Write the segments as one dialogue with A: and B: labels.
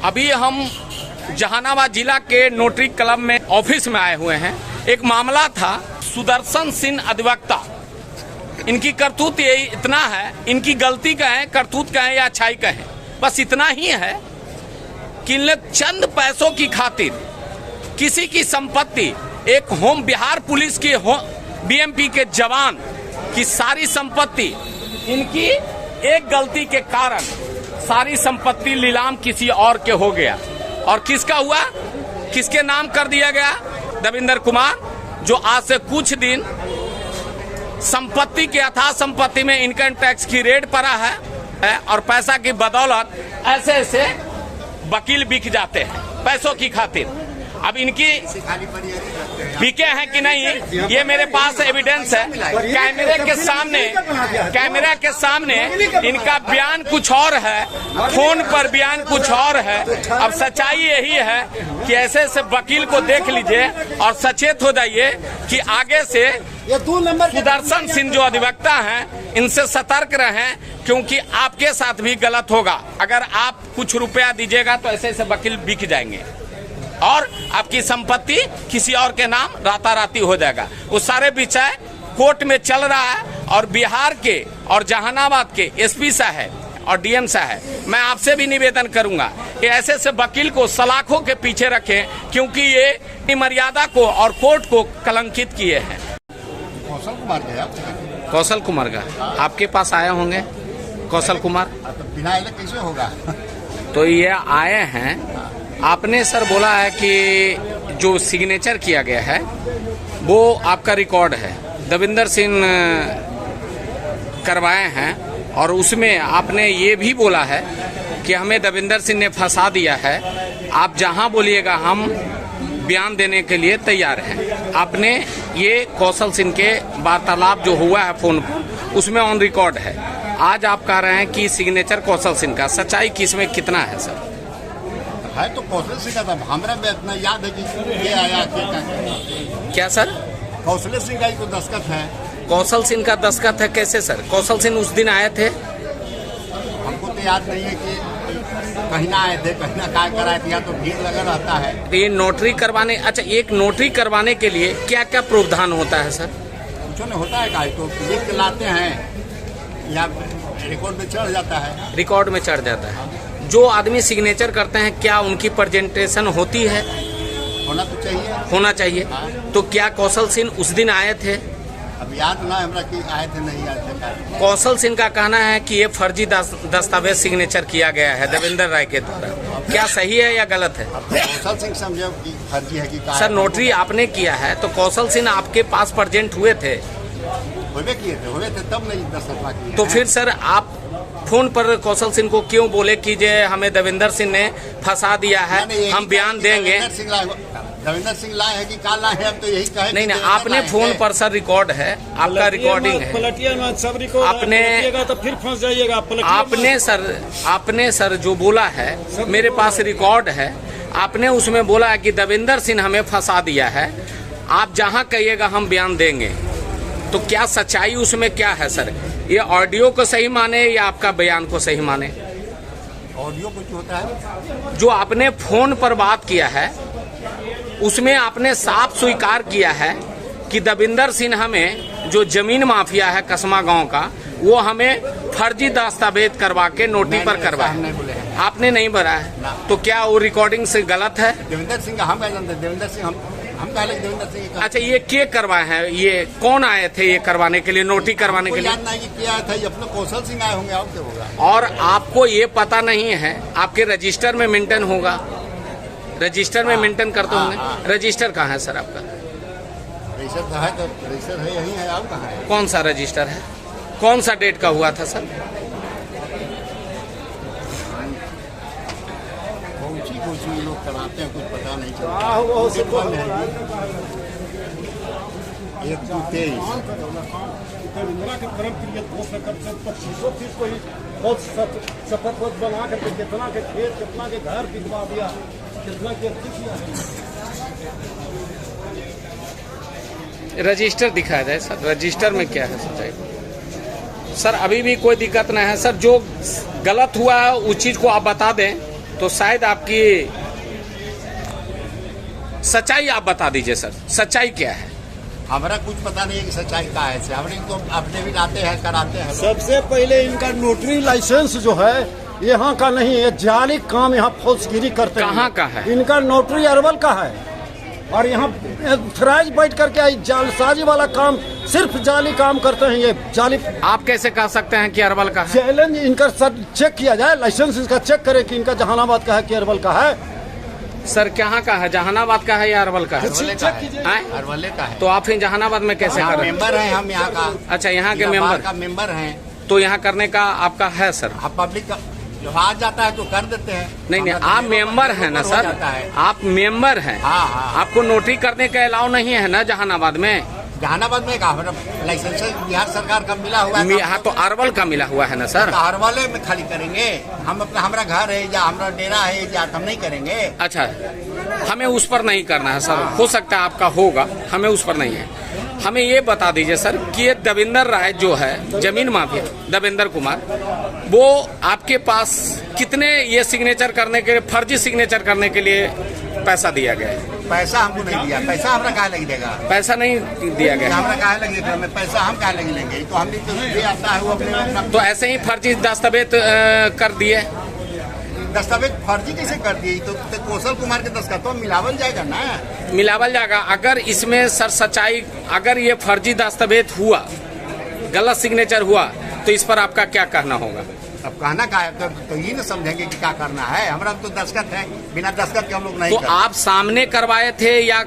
A: अभी हम जहानाबाद जिला के नोटरी क्लब में ऑफिस में आए हुए हैं। एक मामला था सुदर्शन सिंह अधिवक्ता। इनकी करतूत ये इतना है, इनकी गलती कहें, करतूत कहें या अच्छाई कहें, बस इतना ही है कि इन लोग चंद पैसों की खातिर किसी की संपत्ति, एक होम बिहार पुलिस के बीएमपी के जवान की सारी संपत्ति, इनकी एक गलती के कारण सारी संपत्ति नीलाम किसी और के हो गया। और किसका हुआ, किसके नाम कर दिया गया? देवेंद्र कुमार, जो आज से कुछ दिन संपत्ति के अथाह संपत्ति में इनकम टैक्स की रेड पड़ा है और पैसा की बदौलत ऐसे ऐसे वकील बिक जाते हैं पैसों की खातिर। अब इनकी बिके हैं कि नहीं, ये मेरे पास एविडेंस है। कैमरे के सामने इनका बयान कुछ और है, फोन पर बयान कुछ और है। अब सच्चाई यही है कि ऐसे ऐसे वकील को देख लीजिए और सचेत हो जाइए कि आगे से सुदर्शन सिंह जो अधिवक्ता हैं, इनसे सतर्क रहें, क्योंकि आपके साथ भी गलत होगा। अगर आप कुछ रुपया दीजिएगा तो ऐसे ऐसे वकील बिक जाएंगे और आपकी संपत्ति किसी और के नाम राताराती हो जाएगा। वो सारे विषय कोर्ट में चल रहा है और बिहार के और जहानाबाद के एसपी साहब और डीएम साहब, मैं आपसे भी निवेदन करूंगा कि ऐसे ऐसे वकील को सलाखों के पीछे रखें, क्योंकि ये मर्यादा को और कोर्ट को कलंकित किए हैं। कौशल कुमार का आपके पास आए होंगे? कौशल कुमार
B: बिना कैसे होगा?
A: तो ये आए हैं। आपने सर बोला है कि जो सिग्नेचर किया गया है वो आपका रिकॉर्ड है, देवेंद्र सिंह करवाए हैं, और उसमें आपने ये भी बोला है कि हमें देवेंद्र सिंह ने फंसा दिया है। आप जहां बोलिएगा हम बयान देने के लिए तैयार हैं। आपने ये कौशल सिंह के वार्तालाप जो हुआ है फोन पर, उसमें ऑन रिकॉर्ड है। आज आप कह रहे हैं कि सिग्नेचर कौशल सिंह का, सच्चाई किसमें कितना है सर?
B: है तो कौशल सिंह का था, हमारा भी इतना याद है कि ये आया
A: क्या सर?
B: कौशल सिंह का ही तो दस्तखत है।
A: कौशल सिंह का दस्तखत है कैसे सर? कौशल सिंह उस दिन आए थे?
B: हमको तो याद नहीं है कि कहीं ना आए थे, कहीं ना काय कराए थे, या तो भीड़ लगा रहता है।
A: ये नोटरी करवाने, अच्छा एक नोटरी करवाने के लिए क्या क्या प्रावधान होता है सर?
B: कुछ नहीं होता है, का तो लिख के लाते हैं या रिकॉर्ड में चढ़ जाता है।
A: रिकॉर्ड में चढ़ जाता है। जो आदमी सिग्नेचर करते हैं क्या उनकी प्रेजेंटेशन होती है?
B: होना तो चाहिए,
A: होना चाहिए। तो क्या कौशल सिंह उस दिन आए थे?
B: अब याद ना हमरा कि आए थे नहीं आए थे।
A: कौशल सिंह का कहना है कि ये फर्जी दस्तावेज सिग्नेचर किया गया है देवेंद्र राय के द्वारा। क्या सही है या गलत है?
B: कौशल सिंह समझे कि फर्जी है कि
A: सर नोटरी आपने किया है तो कौशल सिंह आपके पास प्रेजेंट हुए थे?
B: हुए थे तब नहीं दस्तखत किए।
A: तो फिर सर आप फोन पर कौशल सिंह को क्यों बोले कि जे हमें देवेंद्र सिंह ने फंसा दिया है, हम बयान देंगे?
B: देवेंद्र सिंह लाए है कि काल लाए हैं, अब तो यही कहे।
A: नहीं, आपने फोन पर सर रिकॉर्ड है, आपका रिकॉर्डिंग है। आपने
C: तो फिर फंस जाइएगा।
A: आपने सर जो बोला है मेरे पास रिकॉर्ड है। आपने उसमें बोला है कि देवेंद्र सिंह हमें फंसा दिया है, आप जहां कहिएगा हम बयान देंगे। तो क्या सच्चाई उसमें क्या है सर? ये ऑडियो को सही माने या आपका बयान को सही माने?
B: ऑडियो कुछ होता है,
A: जो आपने फोन पर बात किया है उसमें आपने साफ स्वीकार किया है कि देवेंद्र सिंह हमें, जो जमीन माफिया है कसमा गांव का, वो हमें फर्जी दस्तावेज करवा के नोटरी पर करवाया। आपने नहीं भरा है, तो क्या वो रिकॉर्डिंग से गलत है?
B: देवेंद्र सिंह का हम क्या जानते हैं? देवेंद्र सिंह हम पहले देवेंद्र सिंह।
A: अच्छा ये के करवाए हैं? ये कौन आए थे ये करवाने के लिए, नोटरी करवाने के लिए?
B: जानना है कि क्या था, ये अपने कौशल सिंह आए होंगे, और क्या होगा?
A: और आपको ये पता नहीं है, आपके रजिस्टर में मेंटेन होगा, रजिस्टर में मेंटेन करते होंगे। रजिस्टर कहाँ है सर आपका?
B: रजिस्टर है तो रजिस्टर है, यही है, और कहाँ है?
A: कौन सा रजिस्टर है? कौन सा डेट का हुआ था सर?
B: कुछ लोग कराते हैं, कुछ पता नहीं चलता। 1-2-23
C: शपथ बना करके कितना के खेत, कितना के घर बिकवा दिया, कितना के
A: रजिस्टर दिखाया जाए सर, रजिस्टर में क्या है सच्चाई? सर अभी भी कोई दिक्कत नहीं है सर, जो गलत हुआ है उस चीज़ को आप बता दें तो शायद आपकी सच्चाई आप बता दीजिए सर, सच्चाई क्या है?
B: हमारा कुछ पता नहीं है कि सच्चाई का है। हमने तो अपने भी लाते हैं, कराते हैं।
C: सबसे पहले इनका नोटरी लाइसेंस जो है यहाँ का नहीं है, जाली काम यहाँ फौजगिरी करते हैं।
A: कहाँ का है?
C: इनका नोटरी अरवल का है और यहाँ फराज बैठ करके जालसाजी वाला काम, सिर्फ जाली काम करते हैं। ये जाली
A: आप कैसे कह सकते हैं कि अरवल का है?
C: चैलेंज इनका सर चेक किया जाए, लाइसेंस इसका चेक करे कि इनका जहानाबाद का है कि अरवल का है।
A: सर कहाँ का है, जहानाबाद का है या अरवल का है?
B: अरवले का है।
A: हैं?
B: अरवले का है।
A: तो आप फिर जहानाबाद में कैसे कर रहे हैं?
B: मेंबर हैं हम यहाँ का।
A: अच्छा, यहाँ के
B: जिला बार
A: मेंबर
B: का मेंबर हैं।
A: तो यहाँ करने का आपका है सर?
B: अब पब्लिक का जो आ जाता है तो कर देते हैं।
A: नहीं,
B: हमारा
A: आप मेंबर हैं ना
B: हो
A: सर?
B: जाता है।
A: आप मेंबर हैं।
B: हाँ, हाँ।
A: आपको नोटरी करने का अलाउ नहीं है ना जहानाबाद में?
B: जहानाबाद में कहा लाइसेंस बिहार सरकार का मिला हुआ है।
A: यहाँ तो अरवल का मिला हुआ है ना सर?
B: तो अरवले में खाली करेंगे हम अपना, हमारा घर है या हमारा डेरा है या हम नहीं करेंगे।
A: अच्छा, हमें उस पर नहीं करना है सर। हो सकता है आपका होगा, हमें उस पर नहीं है। हमें ये बता दीजिए सर कि ये देवेंद्र राय जो है जमीन माफिया, देवेंद्र कुमार, वो आपके पास कितने ये सिग्नेचर करने के, फर्जी सिग्नेचर करने के लिए पैसा दिया गया है?
B: पैसा हमको नहीं दिया। पैसा हमारा कहाँ लगी देगा?
A: पैसा नहीं दिया गया है।
B: हमारा कहाँ लगी देगा? पैसा हम कहाँ लगी लेंगे? तो हमने तो ये आता है वो अपने
A: तो ऐसे ही फर्जी दस्तावेज कर दिए।
B: दस्तावेज फर्जी कैसे कर दिए? तो कौशल कुमार के दस्तखत तो मिलावल जाएगा ना।
A: मिलावल जाएगा। अगर इसमें सर सच्चाई, अगर ये फर्जी दस्तावेज हुआ, गलत सिग्नेचर हुआ, तो इस पर आपका क्या कहना होगा?
B: अब कहना का है तो ये न समझेंगे कि क्या करना है। हमारा तो दस्तखत है, बिना दस्तखत के हम लोग नहीं
A: तो
B: करते।
A: आप सामने करवाए थे या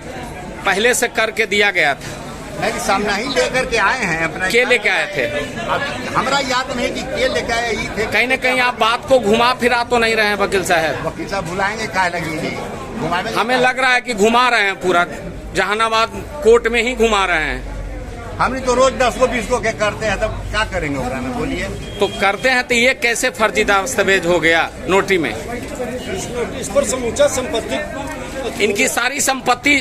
A: पहले से करके दिया गया था?
B: नहीं, सामने ही लेकर के आए हैं अपना।
A: के लेके आए थे?
B: अब हमारा याद नहीं कि के लेके आए ही थे।
A: कहीं न कहीं आप बात को घुमा फिरा तो नहीं रहे हैं वकील साहब?
B: वकील साहब भुलाएंगे क्या लगी जी? घुमावे
A: हमें लग रहा है कि घुमा रहे हैं, पूरा जहानाबाद कोर्ट में ही घुमा रहे हैं।
B: हमने तो रोज 10 को 20 को क्या करते हैं, तब क्या करेंगे ओकरा में बोलिए?
A: तो करते हैं तो ये कैसे फर्जी दस्तावेज हो गया नोटरी में?
C: इस पर समूचा संपत्ति,
A: इनकी सारी संपत्ति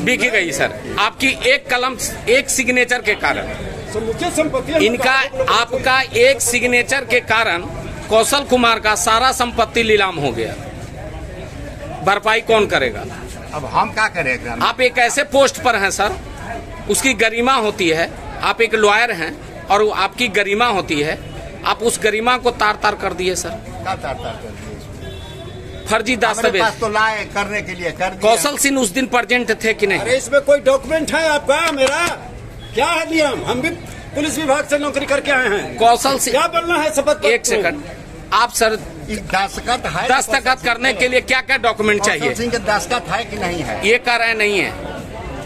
A: बिक गई सर, आपकी एक कलम, एक सिग्नेचर के कारण।
C: समूचे संपत्ति
A: इनका, आपका एक सिग्नेचर के कारण कौशल कुमार का सारा संपत्ति नीलाम हो गया। भरपाई कौन करेगा?
B: अब हम क्या करेंगे?
A: आप एक ऐसे पोस्ट पर हैं सर, उसकी गरिमा होती है, आप एक लॉयर हैं और आपकी गरिमा होती है, आप उस गरिमा को तार तार कर दिए सर।
B: क्या तार तार कर दिए?
A: फर्जी
B: हमारे
A: दस्तावेज।
B: पास तो लाए करने के लिए कर दिए।
A: कौशल सिंह उस दिन प्रेजेंट थे कि नहीं?
C: अरे इसमें कोई डॉक्यूमेंट है आपका? मेरा क्या है नियम? हम भी पुलिस विभाग से नौकरी करके आए हैं।
A: कौशल सिंह,
C: क्या बोलना है शपथ पत्र?
A: एक सेकंड, आप सर
B: दस्तखत है?
A: दस्तखत करने के लिए क्या क्या डॉक्यूमेंट
B: कौशल
A: चाहिए?
B: सिंह के दस्तखत है कि नहीं है?
A: ये कह रहे नहीं है।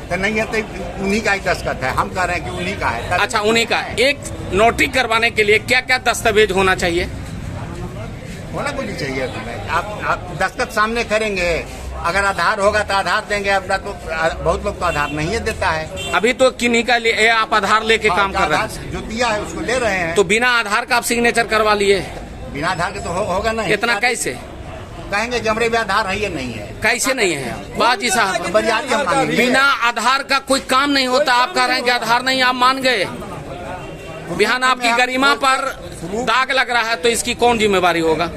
B: तो नहीं है तो उन्हीं का ही दस्तखत है। हम कह रहे हैं कि उन्हीं का है।
A: अच्छा, उन्हीं का। एक नोटरी करवाने के लिए क्या क्या दस्तावेज होना चाहिए?
B: होना कुछ नहीं चाहिए तुम्हें। आप दस्तखत सामने करेंगे। अगर आधार होगा तो आधार देंगे, अपना तो बहुत लोग तो आधार नहीं देता है।
A: अभी तो किन्हीं का लिए आप आधार लेके काम कर रहे हैं,
B: जो दिया है उसको ले रहे हैं।
A: तो बिना आधार का आप सिग्नेचर करवा लिए?
B: बिना आधार के तो होगा नहीं।
A: इतना कैसे
B: कहेंगे कि हमारे भी आधार है या नहीं है?
A: कैसे नहीं है बाजी साहब?
B: बरियारी हम मानेंगे।
A: बिना आधार का कोई काम नहीं होता। आप कह रहे हैं कि आधार नहीं, आप मान गए। बिहान आपकी गरिमा पर दाग लग रहा है तो इसकी कौन जिम्मेवारी होगा?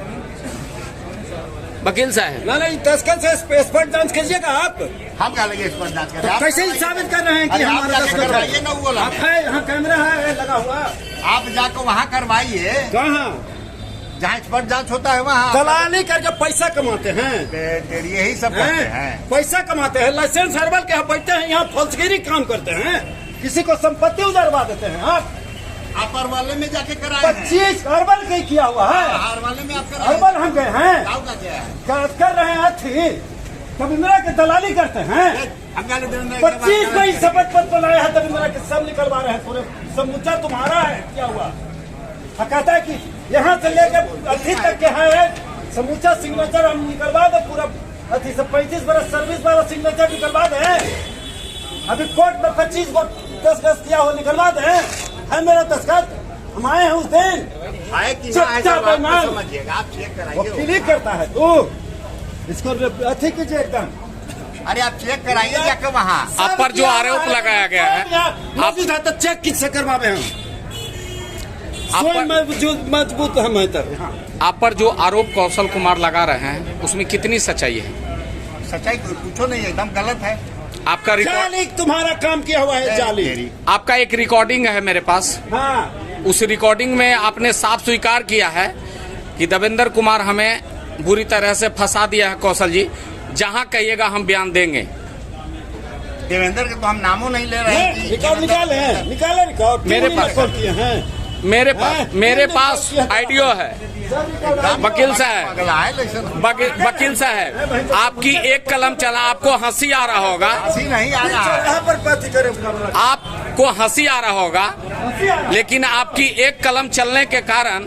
A: वकील साहब,
C: नहीं, दस्तखत से स्पष्ट जांच कीजिएगा आप।
B: हम क्या लगे इस पर जांच करें?
C: कैसे ही साबित कर रहे हैं कि हमारा दस्तखत है?
B: ना बोला
C: आप है, यहाँ कैमरा है लगा हुआ।
B: आप जाकर वहाँ करवाइए
C: कहाँ
B: जहाँ स्पष्ट जांच होता है वहाँ।
C: दलाली करके पैसा कमाते हैं,
B: यही सब करते हैं।
C: पैसा कमाते हैं। लाइसेंस हर्बल के यहाँ बैठते हैं, यहाँ फौजगिरी काम करते हैं, किसी को संपत्ति उजरवा देते हैं। आप
B: वाले में जाके कराए
C: 25 हर्बल के किया हुआ है।
B: हार वाले में आप
C: हर्बल हम गए हैं, कर रहे हैं अथी दविंद्रा के दलाली करते हैं। 25 में शपथ पत्र लाया है दविंद्रा के, सब निकलवा रहे हैं। पूरे समूचा तुम्हारा है क्या हुआ? कहता है कि यहाँ से लेकर अथी तक के है समूचा सिग्नेचर हम निकलवा दो। पूरा अथी से 35 बरस सर्विस वाला सिग्नेचर निकलवा दे। अभी कोर्ट में 25 को 10 किया हो निकलवा दे। है मेरा दस्तखत, हम आए हैं उस दिन।
B: समझिएगा, आप चेक कराइए।
C: वो क्लिक करता है तू, इसको अथी कीजिए एकदम।
B: अरे आप चेक कराइए जाके वहाँ।
A: आप पर जो आरोप लगाया गया है,
C: आप तो चेक किससे करवावे हम? स्वयं मजबूत हम है तब। हाँ।
A: आप पर जो आरोप कौशल कुमार लगा रहे हैं उसमें कितनी सच्चाई है?
B: सच्चाई पूछो नहीं, एकदम गलत है।
A: आपका
C: जाली तुम्हारा काम किया हुआ है, जाली।
A: आपका एक रिकॉर्डिंग है मेरे पास।
C: हाँ।
A: उस रिकॉर्डिंग में आपने साफ स्वीकार किया है कि देवेंद्र कुमार हमें बुरी तरह से फंसा दिया है। कौशल जी, जहां कहिएगा हम बयान देंगे।
B: देवेंद्र के तो हम नामों नहीं ले रहे हैं।
C: रिकॉर्ड निकाले हैं, निकाले रिकॉर्ड
A: मेरे पास
C: किए हैं।
A: मेरे पास ऑडियो है। वकील साहब, वकील साहब, आपकी एक कलम चला, आपको हंसी आ रहा होगा।
B: हंसी नहीं आ रहा है।
A: आपको हंसी आ रहा होगा, लेकिन आपकी एक कलम चलने के कारण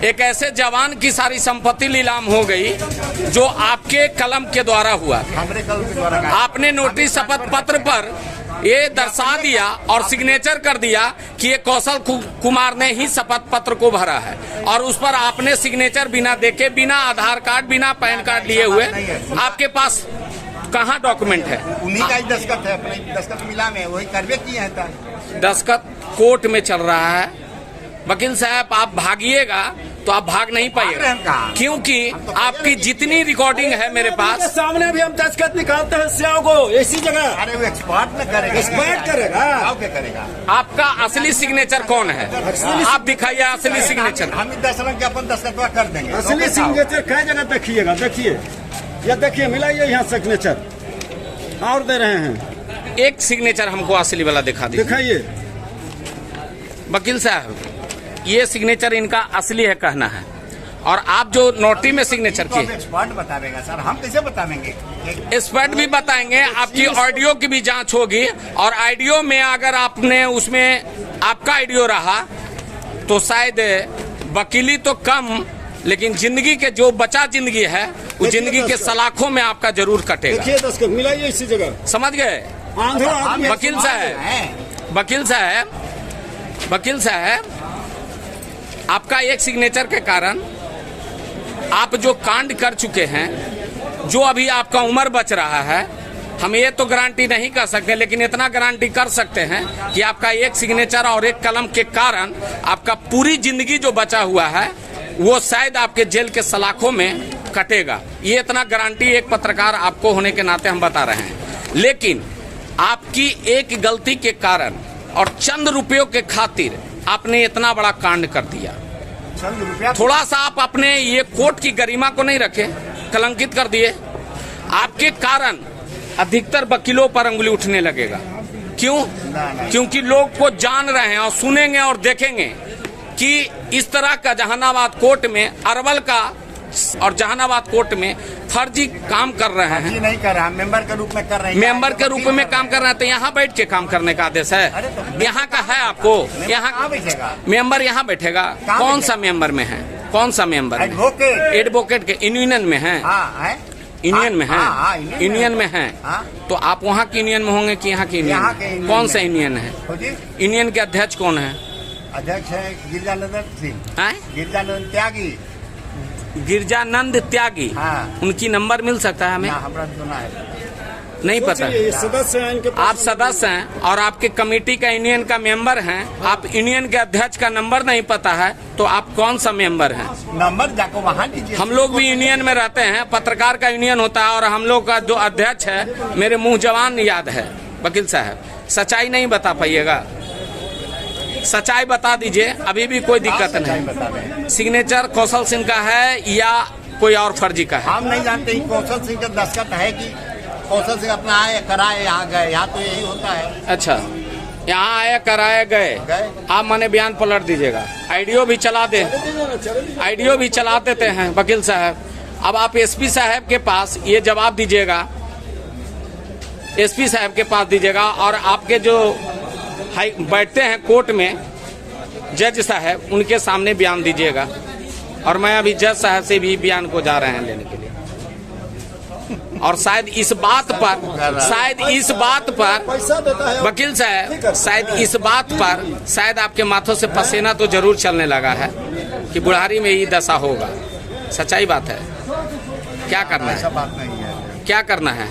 A: एक ऐसे जवान की सारी संपत्ति नीलाम हो गई जो आपके कलम के द्वारा हुआ।
B: हमारे कलम के द्वारा
A: आपने नोटिस शपथ पत्र पर ये दर्शा दिया और सिग्नेचर कर दिया कि ये कौशल कुमार ने ही शपथ पत्र को भरा है, और उस पर आपने सिग्नेचर बिना देखे, बिना आधार कार्ड, बिना पैन कार्ड लिए हुए, आपके पास कहाँ डॉक्यूमेंट है?
B: उन्हीं का ही दस्तखत है, अपने दस्तखत मिला में वही करवे किए हैं।
A: दस्तखत कोर्ट में चल रहा है। वकील साहब, आप भागिएगा तो आप भाग नहीं पाइएगा, क्योंकि आपकी जितनी रिकॉर्डिंग है मेरे पास।
C: सामने भी हम दस्तखत निकालते हैं स्याह को इसी जगह।
B: अरे वो एक्सपर्ट में करेगा,
C: एक्सपर्ट करेगा।
B: क्या करेगा?
A: आपका असली सिग्नेचर कौन है? आप दिखाइए असली सिग्नेचर।
B: हम 10 रंग के अपन दस्तखत कर देंगे।
C: असली सिग्नेचर कई जगह देखिएगा, देखिए ये देखिए, मिलाइए यहाँ सिग्नेचर और दे रहे हैं।
A: एक सिग्नेचर हमको असली वाला दिखा दीजिए।
C: दिखाइए
A: वकील साहब, ये सिग्नेचर इनका असली है कहना है, और आप जो नोटी में सिग्नेचर किए,
B: एक्सपर्ट बताएगा सर, हम कैसे बताएंगे?
A: एक्सपर्ट भी बताएंगे। आपकी ऑडियो की भी जांच होगी, और ऑडियो में अगर आपने उसमें आपका ऑडियो रहा तो शायद वकीली तो कम, लेकिन जिंदगी के जो बचा जिंदगी है वो जिंदगी के सलाखों में आपका जरूर कटेगा।
C: देखिए दस्तखत मिलाइए इसी जगह।
A: समझ गए वकील साहब? वकील साहब, आपका एक सिग्नेचर के कारण आप जो कांड कर चुके हैं, जो अभी आपका उम्र बच रहा है, हम ये तो गारंटी नहीं कर सकते, लेकिन इतना गारंटी कर सकते हैं कि आपका एक सिग्नेचर और एक कलम के कारण आपका पूरी जिंदगी जो बचा हुआ है वो शायद आपके जेल के सलाखों में कटेगा। ये इतना गारंटी एक पत्रकार आपको होने के नाते हम बता रहे हैं। लेकिन आपकी एक गलती के कारण और चंद रुपयों के खातिर आपने इतना बड़ा कांड कर दिया। थोड़ा सा आप अपने ये कोर्ट की गरिमा को नहीं रखे, कलंकित कर दिए। आपके कारण अधिकतर वकीलों पर अंगुली उठने लगेगा। क्यों? क्योंकि लोग को जान रहे हैं और सुनेंगे और देखेंगे कि इस तरह का जहानाबाद कोर्ट में, अरवल का और जहानाबाद कोर्ट में फर्जी काम कर रहे हैं।
B: नहीं कर रहा, मेंबर के रूप में कर रहे हैं।
A: मेंबर के रूप में काम कर रहे हैं, तो यहाँ बैठ के काम करने का आदेश है? यहाँ का है आपको? यहाँ मेंबर यहाँ बैठेगा? कौन सा मेंबर में है? कौन सा मेंबर? एडवोकेट के यूनियन में है? यूनियन में है? यूनियन में है? तो आप वहाँ की यूनियन में होंगे कि यहाँ की यूनियन? कौन सा यूनियन है? यूनियन के अध्यक्ष कौन है?
B: अध्यक्ष है गिरजानंद सिंह। गिरजानंद त्यागी।
A: गिरजानंद त्यागी।
B: हाँ।
A: उनकी नंबर मिल सकता है हमें? नहीं पता।
C: सदस्य हैं,
A: आप सदस्य हैं और आपके कमेटी का यूनियन का मेंबर हैं, आप यूनियन के अध्यक्ष का नंबर नहीं पता है, तो आप कौन सा मेंबर हैं?
B: नंबर जाको वहाँ लीजिए।
A: हम लोग भी यूनियन में रहते हैं, पत्रकार का यूनियन होता है, और हम लोग का जो अध्यक्ष है, मेरे मुंह जवान याद है। वकील साहब, सच्चाई नहीं बता पाइएगा, सच्चाई बता दीजिए, अभी भी कोई दिक्कत नहीं। सिग्नेचर कौशल सिंह का है या कोई और फर्जी का है?
B: हम नहीं जानते कौशल सिंह का दस्तखत है कि कौशल सिंह अपना आए कराए यहाँ गए, यहाँ तो यही होता है।
A: अच्छा, यहाँ आए कराए गए, आप माने बयान पलट दीजिएगा। ऑडियो भी चला दे, ऑडियो भी चला देते हैं वकील साहब। अब आप एसपी साहब के पास ये जवाब दीजिएगा, एसपी साहब के पास दीजिएगा, और आपके जो बैठते हैं कोर्ट में जज साहब, उनके सामने बयान दीजिएगा। और मैं अभी जज साहब से भी बयान को जा रहे हैं लेने के लिए, और शायद इस बात पर वकील साहब, शायद इस बात पर शायद आपके माथों से पसीना तो जरूर चलने लगा है कि बुढ़ारी में ही दशा होगा। सच्चाई बात है। क्या करना है?
B: बात नहीं है।
A: क्या करना है?